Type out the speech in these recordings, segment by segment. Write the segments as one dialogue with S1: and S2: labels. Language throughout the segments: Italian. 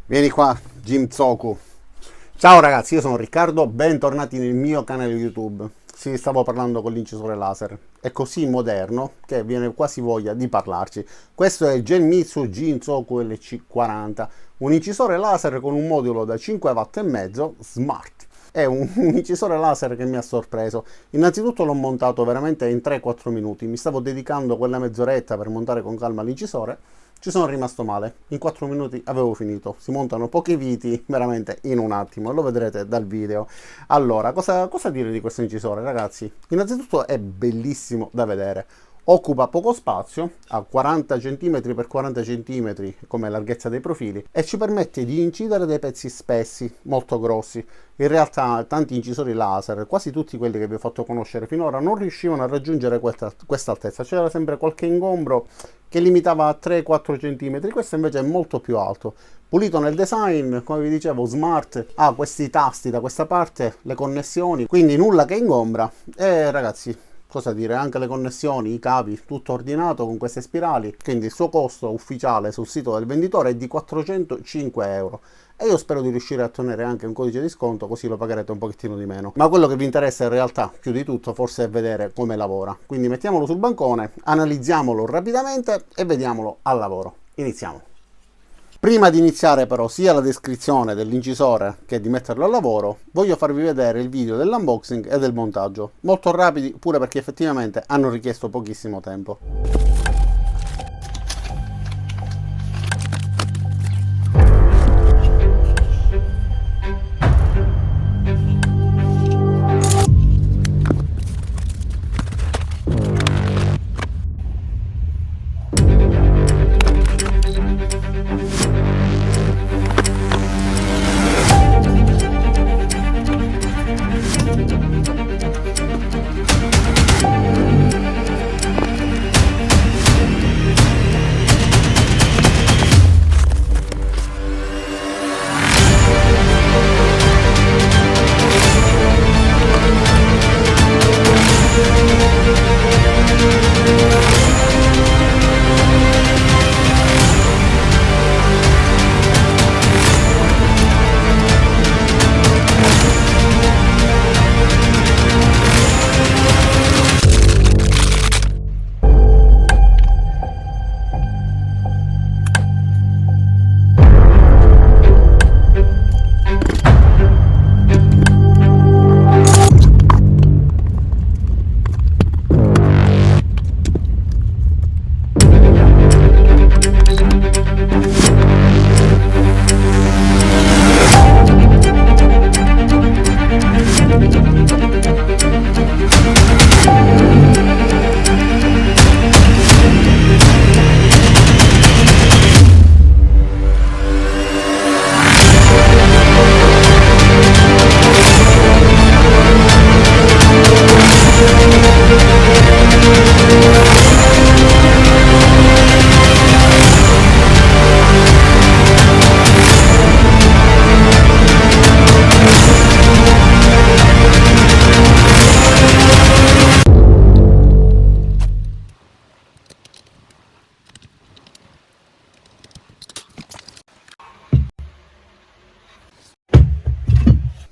S1: Vieni qua, Jim Zoku. Ciao ragazzi, io sono Riccardo, bentornati nel mio canale YouTube. Sì, stavo parlando con l'incisore laser. È così moderno che viene quasi voglia di parlarci. Questo è il Genmitsu Jinsoku LC40, un incisore laser con un modulo da 5 watt e mezzo smart. È un incisore laser che mi ha sorpreso. Innanzitutto l'ho montato veramente in 3-4 minuti. Mi stavo dedicando quella mezz'oretta per montare con calma l'incisore. Ci sono rimasto male, in 4 minuti avevo finito. Si montano pochi viti veramente in un attimo, lo vedrete dal video. Allora, cosa dire di questo incisore, ragazzi? Innanzitutto è bellissimo da vedere. Occupa poco spazio, ha 40 cm x 40 cm come larghezza dei profili e ci permette di incidere dei pezzi spessi, molto grossi. In realtà tanti incisori laser, quasi tutti quelli che vi ho fatto conoscere finora, non riuscivano a raggiungere questa altezza. C'era sempre qualche ingombro che limitava a 3-4 cm, questo invece è molto più alto. Pulito nel design, come vi dicevo, smart, ha questi tasti da questa parte, le connessioni, quindi nulla che ingombra. E ragazzi, cosa dire, anche le connessioni, i cavi, tutto ordinato con queste spirali, quindi il suo costo ufficiale sul sito del venditore è di 405 euro e io spero di riuscire a ottenere anche un codice di sconto, così lo pagherete un pochettino di meno. Ma quello che vi interessa in realtà più di tutto forse è vedere come lavora, quindi mettiamolo sul bancone, analizziamolo rapidamente e vediamolo al lavoro. Iniziamo. Prima di iniziare però sia la descrizione dell'incisore che di metterlo al lavoro, voglio farvi vedere il video dell'unboxing e del montaggio, molto rapidi pure perché effettivamente hanno richiesto pochissimo tempo.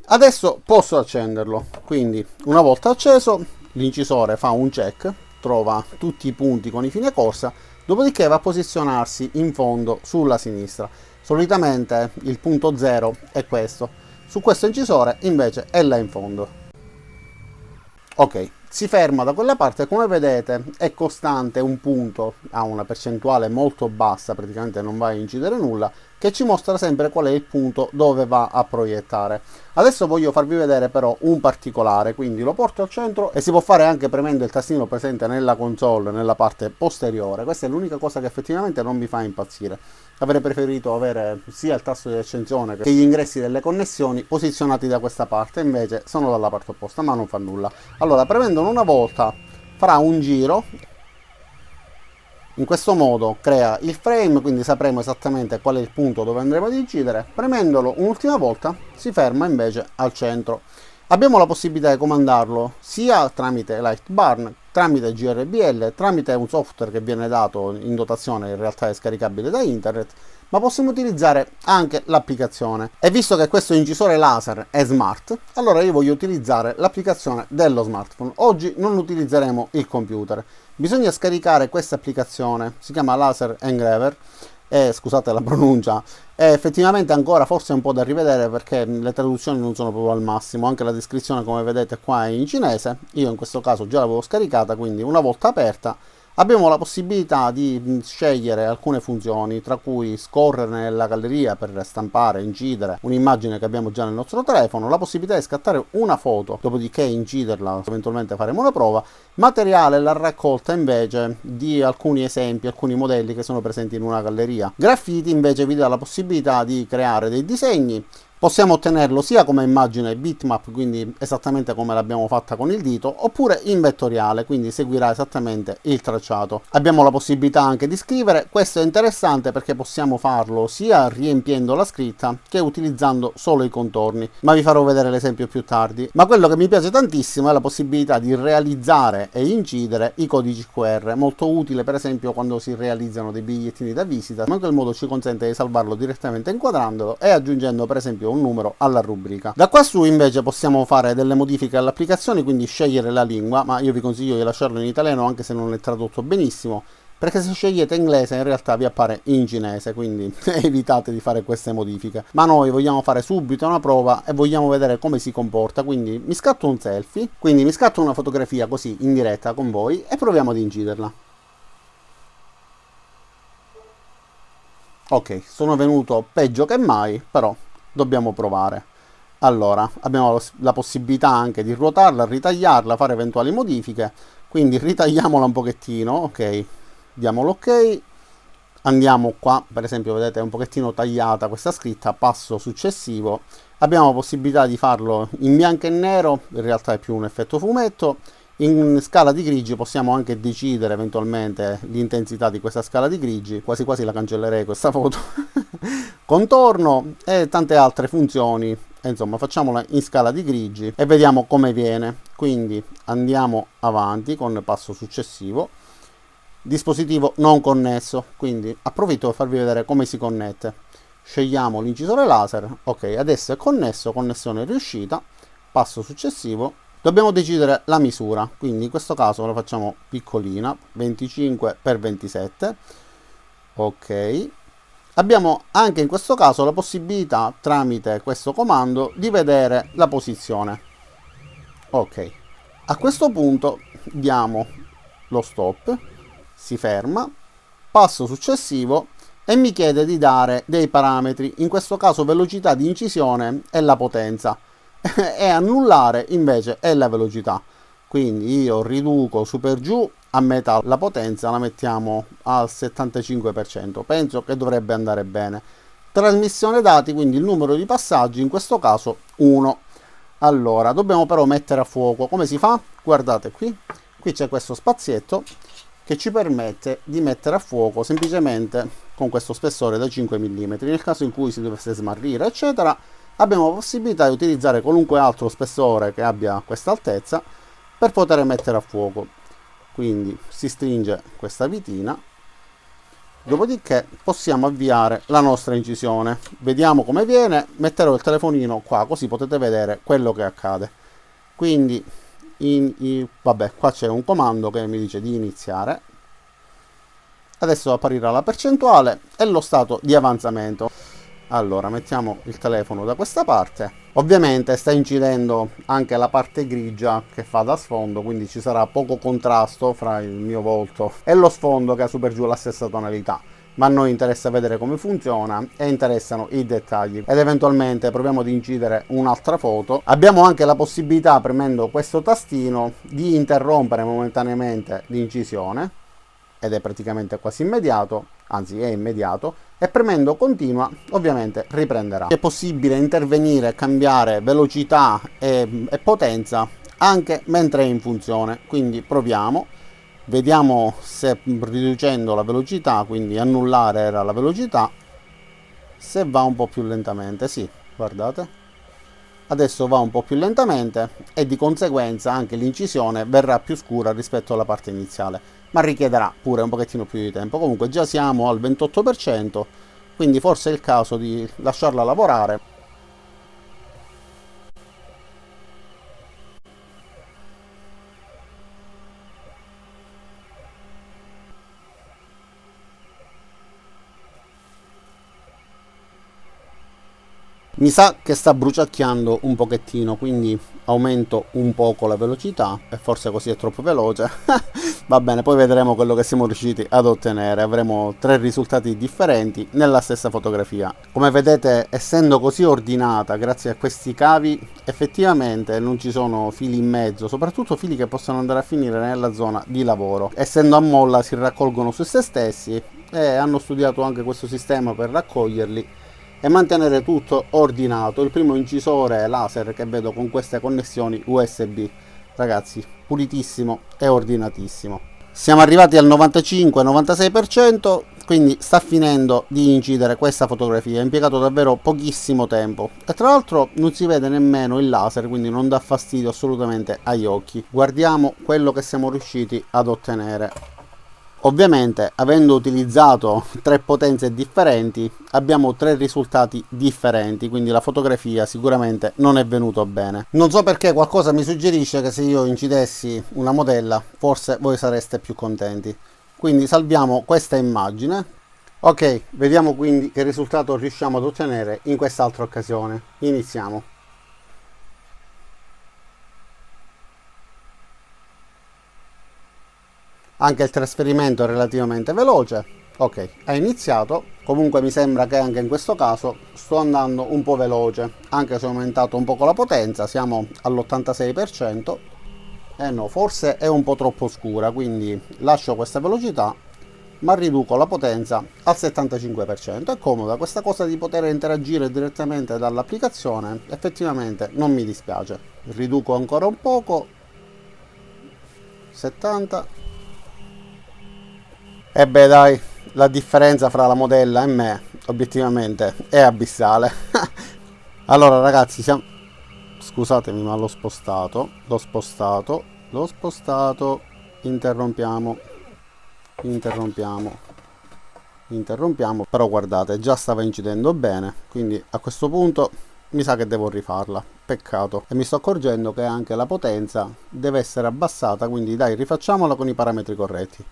S1: Adesso posso accenderlo, quindi una volta acceso l'incisore fa un check, trova tutti i punti con i fine corsa, dopodiché va a posizionarsi in fondo sulla sinistra. Solitamente il punto 0 è questo, su questo incisore invece è là in fondo. Ok, si ferma da quella parte, come vedete è costante un punto, ha una percentuale molto bassa, praticamente non va a incidere nulla, che ci mostra sempre qual è il punto dove va a proiettare. Adesso voglio farvi vedere però un particolare, quindi lo porto al centro e si può fare anche premendo il tastino presente nella console, nella parte posteriore. Questa è l'unica cosa che effettivamente non mi fa impazzire. Avrei preferito avere sia il tasto di accensione che gli ingressi delle connessioni posizionati da questa parte, invece sono dalla parte opposta, ma non fa nulla. Allora, premendolo una volta farà un giro. In questo modo crea il frame, quindi sapremo esattamente qual è il punto dove andremo ad incidere. Premendolo un'ultima volta si ferma invece al centro. Abbiamo la possibilità di comandarlo sia tramite Lightburn, tramite GRBL, tramite un software che viene dato in dotazione, in realtà è scaricabile da internet, ma possiamo utilizzare anche l'applicazione. E visto che questo incisore laser è smart, allora io voglio utilizzare l'applicazione dello smartphone. Oggi non utilizzeremo il computer. Bisogna scaricare questa applicazione, si chiama Laser Engraver, scusate la pronuncia, è effettivamente ancora forse un po' da rivedere perché le traduzioni non sono proprio al massimo, anche la descrizione come vedete qua è in cinese, io in questo caso già l'avevo scaricata, quindi una volta aperta abbiamo la possibilità di scegliere alcune funzioni, tra cui scorrere nella galleria per stampare, incidere un'immagine che abbiamo già nel nostro telefono, la possibilità di scattare una foto, dopodiché inciderla, eventualmente faremo una prova, materiale, la raccolta invece di alcuni esempi, alcuni modelli che sono presenti in una galleria. Graffiti invece vi dà la possibilità di creare dei disegni. Possiamo ottenerlo sia come immagine bitmap, quindi esattamente come l'abbiamo fatta con il dito, oppure in vettoriale, quindi seguirà esattamente il tracciato. Abbiamo la possibilità anche di scrivere, questo è interessante perché possiamo farlo sia riempiendo la scritta che utilizzando solo i contorni, ma vi farò vedere l'esempio più tardi. Ma quello che mi piace tantissimo è la possibilità di realizzare e incidere i codici QR, molto utile per esempio quando si realizzano dei bigliettini da visita, ma in quel modo ci consente di salvarlo direttamente inquadrandolo e aggiungendo per esempio un numero alla rubrica. Da qua su invece possiamo fare delle modifiche alle applicazioni, quindi scegliere la lingua, ma io vi consiglio di lasciarlo in italiano anche se non è tradotto benissimo, perché se scegliete inglese in realtà vi appare in cinese, quindi evitate di fare queste modifiche. Ma noi vogliamo fare subito una prova e vogliamo vedere come si comporta, quindi mi scatto un selfie, quindi mi scatto una fotografia così in diretta con voi e proviamo ad inciderla. Ok, sono venuto peggio che mai, però dobbiamo provare. Allora, abbiamo la possibilità anche di ruotarla, ritagliarla, fare eventuali modifiche, quindi ritagliamola un pochettino, ok, diamo l'ok, andiamo qua, per esempio vedete è un pochettino tagliata questa scritta, passo successivo, abbiamo la possibilità di farlo in bianco e nero, in realtà è più un effetto fumetto, in scala di grigi possiamo anche decidere eventualmente l'intensità di questa scala di grigi, quasi quasi la cancellerei questa foto, contorno e tante altre funzioni, e insomma facciamola in scala di grigi e vediamo come viene. Quindi andiamo avanti con passo successivo, dispositivo non connesso, quindi approfitto per farvi vedere come si connette. Scegliamo l'incisore laser, ok, adesso è connesso, connessione riuscita, passo successivo. Dobbiamo decidere la misura, quindi in questo caso la facciamo piccolina, 25x27, ok. Abbiamo anche in questo caso la possibilità, tramite questo comando, di vedere la posizione. Ok, a questo punto diamo lo stop, si ferma, passo successivo e mi chiede di dare dei parametri, in questo caso velocità di incisione e la potenza. E annullare invece è la velocità, quindi io riduco su per giù a metà, la potenza la mettiamo al 75%, penso che dovrebbe andare bene. Trasmissione dati, quindi il numero di passaggi in questo caso 1. Allora dobbiamo però mettere a fuoco. Come si fa? Guardate qui c'è questo spazietto che ci permette di mettere a fuoco semplicemente con questo spessore da 5 mm. Nel caso in cui si dovesse smarrire eccetera, abbiamo la possibilità di utilizzare qualunque altro spessore che abbia questa altezza per poter mettere a fuoco. Quindi si stringe questa vitina, dopodiché possiamo avviare la nostra incisione. Vediamo come viene, metterò il telefonino qua così potete vedere quello che accade. Quindi vabbè, qua c'è un comando che mi dice di iniziare. Adesso apparirà la percentuale e lo stato di avanzamento. Allora mettiamo il telefono da questa parte, ovviamente sta incidendo anche la parte grigia che fa da sfondo, quindi ci sarà poco contrasto fra il mio volto e lo sfondo che ha su per giù la stessa tonalità, ma a noi interessa vedere come funziona e interessano i dettagli. Ed eventualmente proviamo ad incidere un'altra foto. Abbiamo anche la possibilità, premendo questo tastino, di interrompere momentaneamente l'incisione, ed è praticamente quasi immediato, anzi è immediato, e premendo continua ovviamente riprenderà. È possibile intervenire, cambiare velocità e potenza anche mentre è in funzione, quindi proviamo, vediamo se riducendo la velocità, quindi annullare era la velocità, se va un po' più lentamente, sì, guardate, adesso va un po' più lentamente e di conseguenza anche l'incisione verrà più scura rispetto alla parte iniziale, ma richiederà pure un pochettino più di tempo. Comunque già siamo al 28%, quindi forse è il caso di lasciarla lavorare. Mi sa che sta bruciacchiando un pochettino, quindi aumento un poco la velocità e forse così è troppo veloce. Va bene, poi vedremo quello che siamo riusciti ad ottenere. Avremo 3 risultati differenti nella stessa fotografia. Come vedete, essendo così ordinata grazie a questi cavi, effettivamente non ci sono fili in mezzo, soprattutto fili che possono andare a finire nella zona di lavoro. Essendo a molla si raccolgono su se stessi e hanno studiato anche questo sistema per raccoglierli e mantenere tutto ordinato. Il primo incisore laser che vedo con queste connessioni USB, ragazzi, pulitissimo e ordinatissimo. Siamo arrivati al 95-96%, quindi sta finendo di incidere questa fotografia. Ha impiegato davvero pochissimo tempo e tra l'altro non si vede nemmeno il laser, quindi non dà fastidio assolutamente agli occhi. Guardiamo quello che siamo riusciti ad ottenere. Ovviamente, avendo utilizzato 3 potenze differenti, abbiamo 3 risultati differenti, quindi la fotografia sicuramente non è venuta bene. Non so perché, qualcosa mi suggerisce che se io incidessi una modella, forse voi sareste più contenti. Quindi salviamo questa immagine. Ok, vediamo quindi che risultato riusciamo ad ottenere in quest'altra occasione. Iniziamo. Anche il trasferimento è relativamente veloce. Ok, ha iniziato. Comunque mi sembra che anche in questo caso sto andando un po' veloce, anche se ho aumentato un poco la potenza, siamo all'86%. No, forse è un po' troppo scura, quindi lascio questa velocità, ma riduco la potenza al 75%. È comoda questa cosa di poter interagire direttamente dall'applicazione, effettivamente non mi dispiace. Riduco ancora un poco, 70. E beh dai, la differenza fra la modella e me obiettivamente è abissale. Allora ragazzi, scusatemi ma l'ho spostato, interrompiamo, però guardate, già stava incidendo bene, quindi a questo punto mi sa che devo rifarla, peccato. E mi sto accorgendo che anche la potenza deve essere abbassata, quindi dai, rifacciamola con i parametri corretti.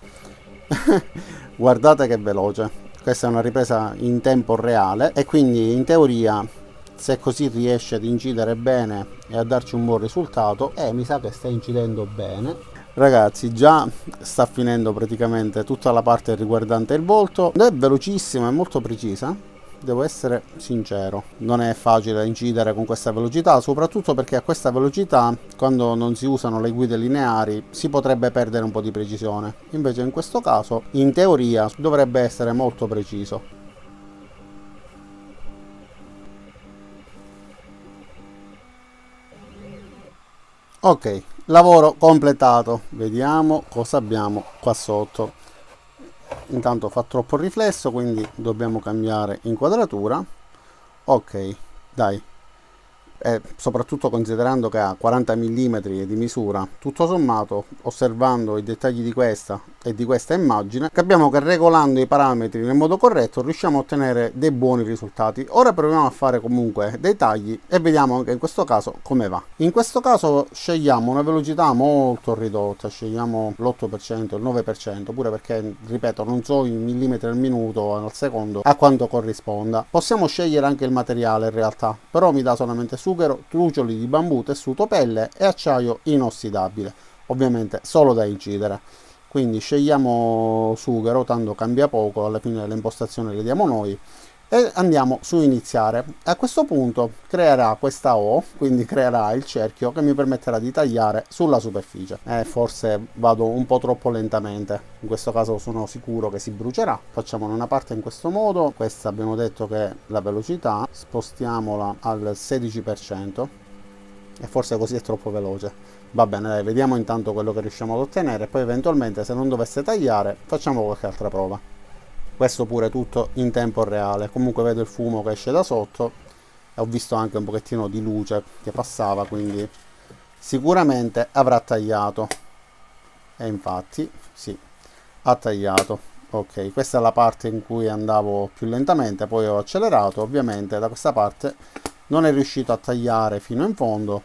S1: Guardate che veloce, questa è una ripresa in tempo reale e quindi in teoria, se così riesce ad incidere bene e a darci un buon risultato, mi sa che sta incidendo bene. Ragazzi, già sta finendo praticamente tutta la parte riguardante il volto ed è velocissima e molto precisa. Devo essere sincero, non è facile incidere con questa velocità, soprattutto perché a questa velocità, quando non si usano le guide lineari, si potrebbe perdere un po' di precisione. Invece in questo caso, in teoria, dovrebbe essere molto preciso. Ok, lavoro completato. Vediamo cosa abbiamo qua sotto. Intanto fa troppo riflesso, quindi dobbiamo cambiare inquadratura. Ok, dai, soprattutto considerando che ha 40 mm di misura, tutto sommato, osservando i dettagli di questa e di questa immagine, capiamo che regolando i parametri nel modo corretto riusciamo a ottenere dei buoni risultati. Ora proviamo a fare comunque dei tagli e vediamo anche in questo caso come va. In questo caso scegliamo una velocità molto ridotta, scegliamo l'8%, il 9%, pure perché, ripeto, non so in millimetri al minuto al secondo a quanto corrisponda. Possiamo scegliere anche il materiale in realtà, però mi dà solamente sughero, trucioli di bambù, tessuto, pelle e acciaio inossidabile, ovviamente solo da incidere. Quindi scegliamo sughero, tanto cambia poco, alla fine le impostazioni le diamo noi e andiamo su iniziare. A questo punto creerà questa O, quindi creerà il cerchio che mi permetterà di tagliare sulla superficie. Forse vado un po' troppo lentamente, in questo caso sono sicuro che si brucerà. Facciamo una parte in questo modo, questa abbiamo detto che è la velocità, spostiamola al 16% e forse così è troppo veloce. Va bene, dai, vediamo intanto quello che riusciamo ad ottenere e poi eventualmente, se non dovesse tagliare, facciamo qualche altra prova. Questo pure tutto in tempo reale. Comunque vedo il fumo che esce da sotto e ho visto anche un pochettino di luce che passava, quindi sicuramente avrà tagliato. E infatti sì, ha tagliato. Ok, questa è la parte in cui andavo più lentamente, poi ho accelerato. Ovviamente da questa parte non è riuscito a tagliare fino in fondo,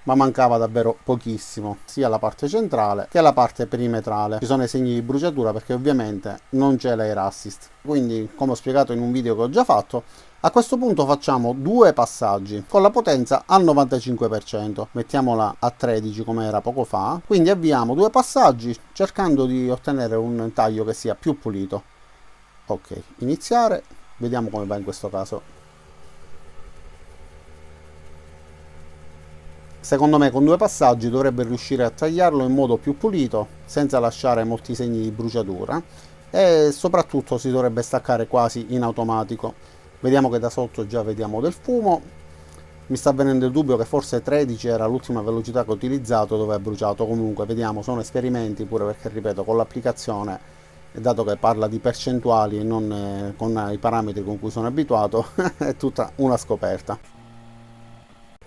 S1: ma mancava davvero pochissimo, sia la parte centrale che la parte perimetrale. Ci sono i segni di bruciatura perché ovviamente non c'è l'air assist. Quindi, come ho spiegato in un video che ho già fatto, a questo punto facciamo due passaggi con la potenza al 95%. Mettiamola a 13 come era poco fa. Quindi avviamo due passaggi cercando di ottenere un taglio che sia più pulito. Ok, iniziare. Vediamo come va in questo caso. Secondo me con due passaggi dovrebbe riuscire a tagliarlo in modo più pulito, senza lasciare molti segni di bruciatura, e soprattutto si dovrebbe staccare quasi in automatico. Vediamo che da sotto già vediamo del fumo. Mi sta venendo il dubbio che forse 13 era l'ultima velocità che ho utilizzato dove è bruciato. Comunque vediamo, sono esperimenti, pure perché ripeto, con l'applicazione, dato che parla di percentuali e non con i parametri con cui sono abituato, è tutta una scoperta.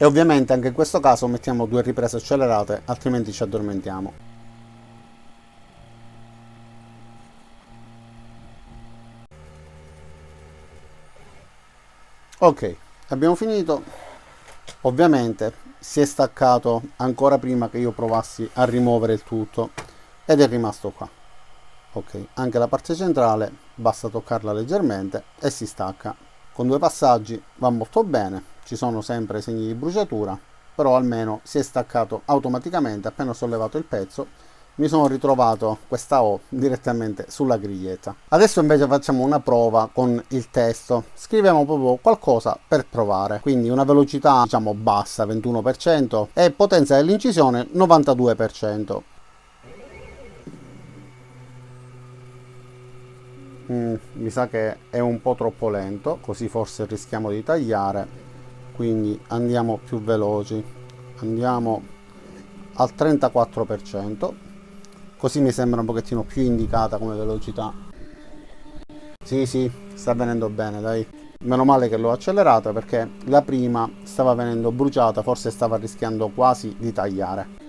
S1: E ovviamente anche in questo caso mettiamo due riprese accelerate, altrimenti ci addormentiamo. Ok, abbiamo finito. Ovviamente si è staccato ancora prima che io provassi a rimuovere il tutto ed è rimasto qua. Ok, anche la parte centrale basta toccarla leggermente e si stacca. Con due passaggi va molto bene, ci sono sempre segni di bruciatura, però almeno si è staccato automaticamente. Appena ho sollevato il pezzo mi sono ritrovato questa O direttamente sulla griglietta. Adesso invece facciamo una prova con il testo. Scriviamo proprio qualcosa per provare, quindi una velocità diciamo bassa, 21%, e potenza dell'incisione 92%. Mi sa che è un po' troppo lento, così forse rischiamo di tagliare, quindi andiamo più veloci, andiamo al 34%, così mi sembra un pochettino più indicata come velocità. Sì, sì, sta venendo bene, dai. Meno male che l'ho accelerata perché la prima stava venendo bruciata, forse stava rischiando quasi di tagliare.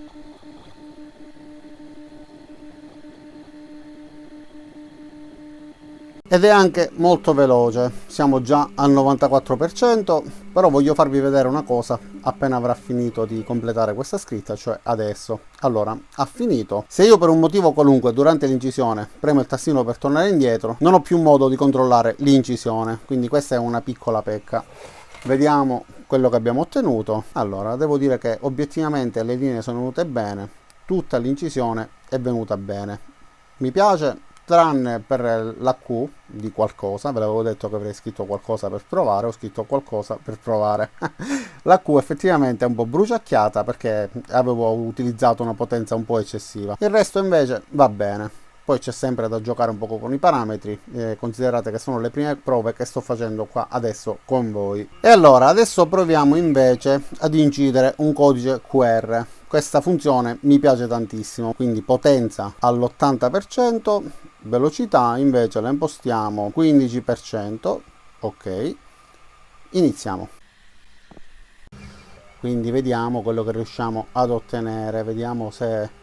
S1: Ed è anche molto veloce, siamo già al 94%, però voglio farvi vedere una cosa appena avrà finito di completare questa scritta, cioè adesso. Allora, ha finito. Se io per un motivo qualunque durante l'incisione premo il tastino per tornare indietro, non ho più modo di controllare l'incisione, quindi questa è una piccola pecca. Vediamo quello che abbiamo ottenuto. Allora, devo dire che obiettivamente le linee sono venute bene, tutta l'incisione è venuta bene. Mi piace, tranne per la Q di qualcosa. Ve l'avevo detto che avrei scritto qualcosa per provare, ho scritto qualcosa per provare. La Q effettivamente è un po' bruciacchiata perché avevo utilizzato una potenza un po' eccessiva. Il resto invece va bene. Poi c'è sempre da giocare un po' con i parametri, considerate che sono le prime prove che sto facendo qua adesso con voi. E allora adesso proviamo invece ad incidere un codice QR. Questa funzione mi piace tantissimo, quindi potenza all'80%, velocità invece la impostiamo 15%, ok, iniziamo. Quindi vediamo quello che riusciamo ad ottenere, vediamo se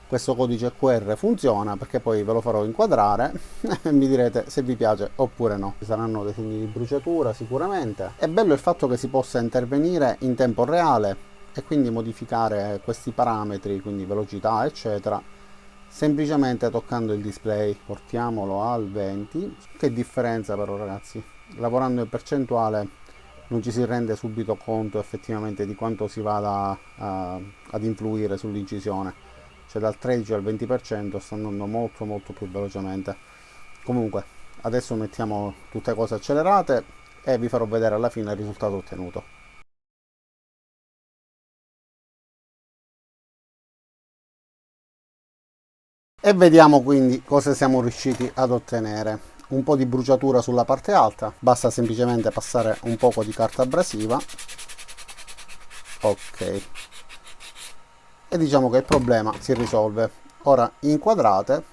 S1: questo codice QR funziona, perché poi ve lo farò inquadrare e mi direte se vi piace oppure no. Ci saranno dei segni di bruciatura sicuramente. È bello il fatto che si possa intervenire in tempo reale e quindi modificare questi parametri, quindi velocità eccetera, semplicemente toccando il display. Portiamolo al 20. Che differenza però, ragazzi, lavorando in percentuale non ci si rende subito conto effettivamente di quanto si vada ad influire sull'incisione, cioè dal 13 al 20% sta andando molto molto più velocemente. Comunque adesso mettiamo tutte cose accelerate e vi farò vedere alla fine il risultato ottenuto. E vediamo quindi cosa siamo riusciti ad ottenere. Un po' di bruciatura sulla parte alta, basta semplicemente passare un poco di carta abrasiva. Ok, e diciamo che il problema si risolve. Ora inquadrate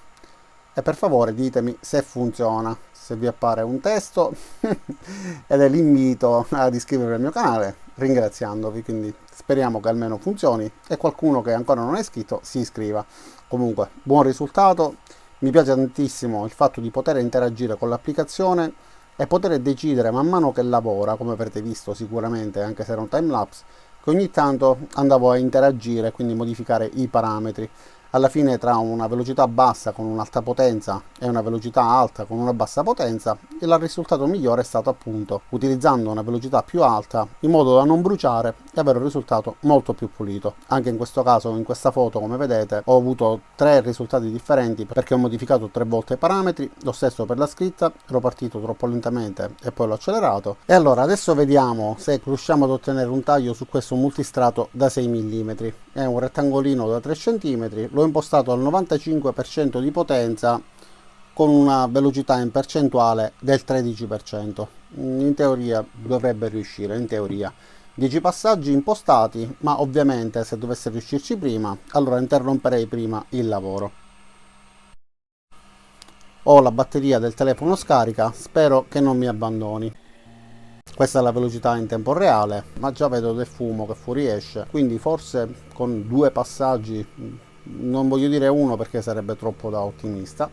S1: e per favore ditemi se funziona, se vi appare un testo ed è l'invito ad iscrivervi al mio canale ringraziandovi, quindi speriamo che almeno funzioni e qualcuno che ancora non è iscritto si iscriva. Comunque buon risultato, Mi piace tantissimo il fatto di poter interagire con l'applicazione e poter decidere man mano che lavora, come avrete visto sicuramente anche se era un timelapse, che ogni tanto andavo a interagire, quindi modificare i parametri. Alla fine tra una velocità bassa con un'alta potenza e una velocità alta con una bassa potenza, il risultato migliore è stato appunto utilizzando una velocità più alta in modo da non bruciare e avere un risultato molto più pulito. Anche in questo caso, in questa foto, come vedete, ho avuto 3 risultati differenti perché ho modificato 3 volte i parametri. Lo stesso per la scritta, ero partito troppo lentamente e poi l'ho accelerato. E allora adesso vediamo se riusciamo ad ottenere un taglio su questo multistrato da 6 mm. È un rettangolino da 3 cm, l'ho impostato al 95% di potenza con una velocità in percentuale del 13%. In teoria dovrebbe riuscire, in teoria. 10 passaggi impostati, ma ovviamente se dovesse riuscirci prima, allora interromperei prima il lavoro. Ho la batteria del telefono scarica, spero che non mi abbandoni. Questa è la velocità in tempo reale, ma già vedo del fumo che fuoriesce, quindi forse con 2 passaggi, non voglio dire uno perché sarebbe troppo da ottimista,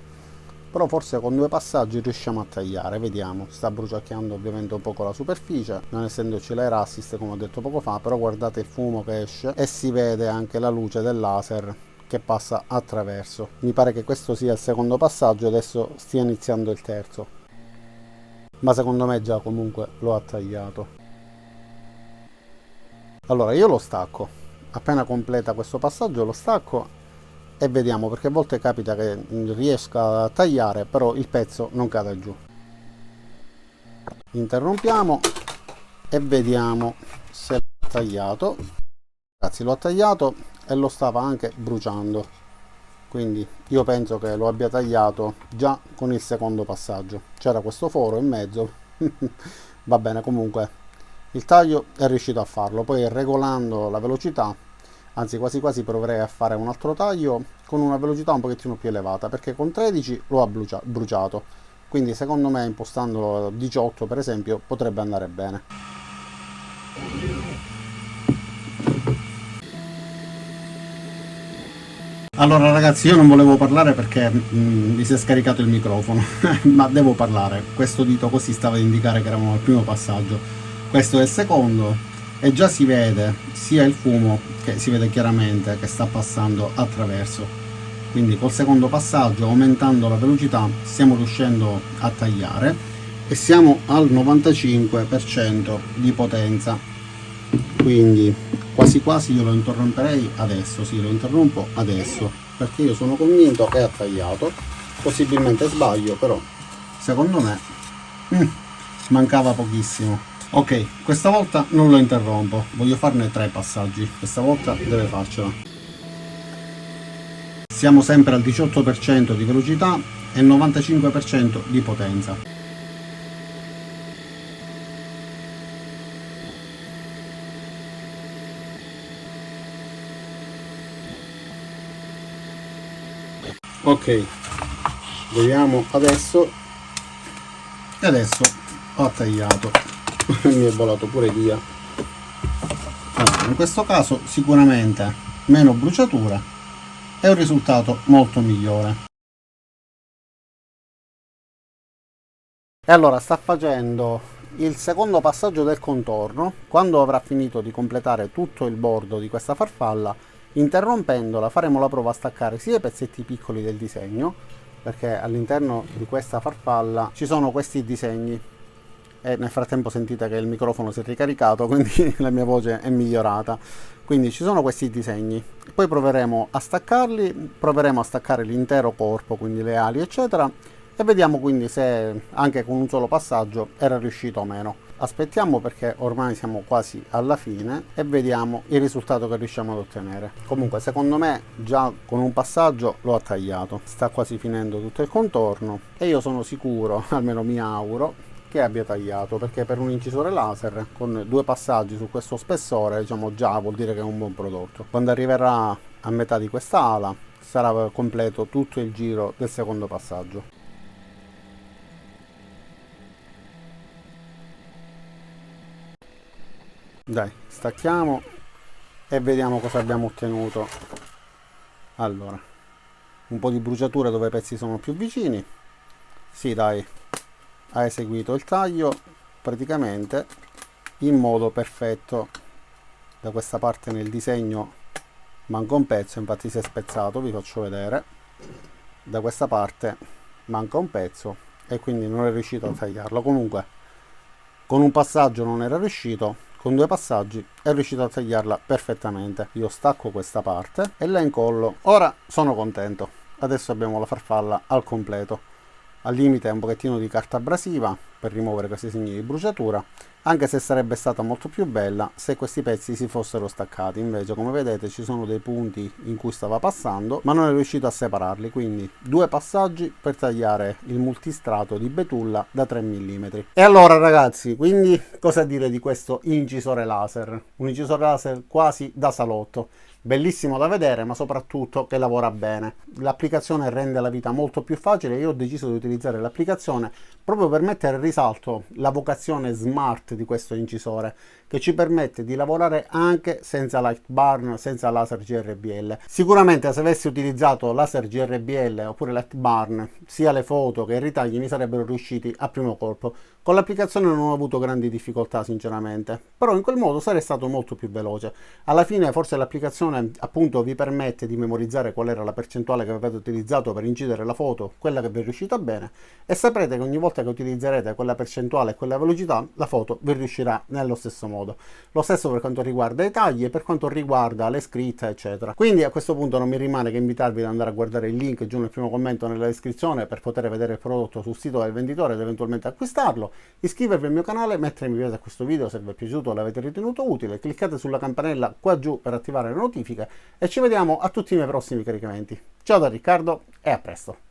S1: però forse con 2 passaggi riusciamo a tagliare. Vediamo, sta bruciacchiando ovviamente un poco la superficie, non essendoci l'air assist come ho detto poco fa, però guardate il fumo che esce e si vede anche la luce del laser che passa attraverso. Mi pare che questo sia il secondo passaggio, adesso stia iniziando il terzo, ma secondo me già comunque lo ha tagliato. Allora io lo stacco, appena completa questo passaggio lo stacco e vediamo, perché a volte capita che riesca a tagliare però il pezzo non cade giù. Interrompiamo e vediamo se l'ha tagliato. Ragazzi, lo ha tagliato e lo stava anche bruciando, quindi io penso che lo abbia tagliato già con il secondo passaggio. C'era questo foro in mezzo. Va bene, comunque il taglio è riuscito a farlo. Poi regolando la velocità, anzi quasi quasi proverei a fare un altro taglio con una velocità un pochettino più elevata, perché con 13 lo ha bruciato, quindi secondo me impostandolo a 18 per esempio potrebbe andare bene. Allora ragazzi, io non volevo parlare perché mi si è scaricato il microfono, ma devo parlare. Questo dito così stava ad indicare che eravamo al primo passaggio, questo è il secondo e già si vede sia il fumo che si vede chiaramente che sta passando attraverso. Quindi col secondo passaggio, aumentando la velocità, stiamo riuscendo a tagliare e siamo al 95% di potenza. Quindi quasi quasi io lo interromperei adesso, sì, lo interrompo adesso, perché io sono convinto che ha tagliato. Possibilmente sbaglio, però secondo me mancava pochissimo. Ok, questa volta non lo interrompo, voglio farne 3 passaggi, questa volta deve farcela. Siamo sempre al 18% di velocità e 95% di potenza. Ok, vediamo adesso. E adesso ho tagliato. Mi è volato pure via. Allora, in questo caso sicuramente meno bruciatura e un risultato molto migliore. E allora sta facendo il secondo passaggio del contorno. Quando avrà finito di completare tutto il bordo di questa farfalla, interrompendola faremo la prova a staccare sia i pezzetti piccoli del disegno, perché all'interno di questa farfalla ci sono questi disegni e nel frattempo sentite che il microfono si è ricaricato, quindi la mia voce è migliorata. Quindi ci sono questi disegni, poi proveremo a staccarli, proveremo a staccare l'intero corpo, quindi le ali eccetera, e vediamo quindi se anche con un solo passaggio era riuscito o meno. Aspettiamo perché ormai siamo quasi alla fine e vediamo il risultato che riusciamo ad ottenere. Comunque secondo me già con un passaggio lo ha tagliato, sta quasi finendo tutto il contorno e io sono sicuro, almeno mi auguro, che abbia tagliato, perché per un incisore laser con 2 passaggi su questo spessore, diciamo, già vuol dire che è un buon prodotto. Quando arriverà a metà di questa ala sarà completo tutto il giro del secondo passaggio. Dai, stacchiamo e vediamo cosa abbiamo ottenuto. Allora, un po' di bruciatura dove i pezzi sono più vicini. Sì, dai, ha eseguito il taglio praticamente in modo perfetto. Da questa parte nel disegno manca un pezzo, infatti si è spezzato, vi faccio vedere. Da questa parte manca un pezzo e quindi non è riuscito a tagliarlo. Comunque con un passaggio non era riuscito, con 2 passaggi è riuscito a tagliarla perfettamente. Io stacco questa parte e la incollo. Ora sono contento, adesso abbiamo la farfalla al completo. Al limite un pochettino di carta abrasiva per rimuovere questi segni di bruciatura, anche se sarebbe stata molto più bella se questi pezzi si fossero staccati. Invece, come vedete, ci sono dei punti in cui stava passando, ma non è riuscito a separarli, quindi 2 passaggi per tagliare il multistrato di betulla da 3 mm. E allora ragazzi, quindi cosa dire di questo incisore laser? Un incisore laser quasi da salotto. Bellissimo da vedere, ma soprattutto che lavora bene. L'applicazione rende la vita molto più facile. Io ho deciso di utilizzare l'applicazione proprio per mettere in risalto la vocazione smart di questo incisore, che ci permette di lavorare anche senza light burn, senza laser GRBL. Sicuramente se avessi utilizzato laser GRBL oppure light burn, sia le foto che i ritagli mi sarebbero riusciti a primo colpo. Con l'applicazione non ho avuto grandi difficoltà sinceramente, però in quel modo sarei stato molto più veloce. Alla fine forse l'applicazione appunto vi permette di memorizzare qual era la percentuale che avete utilizzato per incidere la foto, quella che vi è riuscita bene, e saprete che ogni volta che utilizzerete quella percentuale e quella velocità la foto vi riuscirà nello stesso modo. Lo stesso per quanto riguarda i tagli e per quanto riguarda le scritte eccetera. Quindi a questo punto non mi rimane che invitarvi ad andare a guardare il link giù nel primo commento nella descrizione per poter vedere il prodotto sul sito del venditore ed eventualmente acquistarlo, iscrivervi al mio canale, mettere mi piace a questo video se vi è piaciuto o l'avete ritenuto utile, cliccate sulla campanella qua giù per attivare le notifiche e ci vediamo a tutti i miei prossimi caricamenti. Ciao da Riccardo e a presto!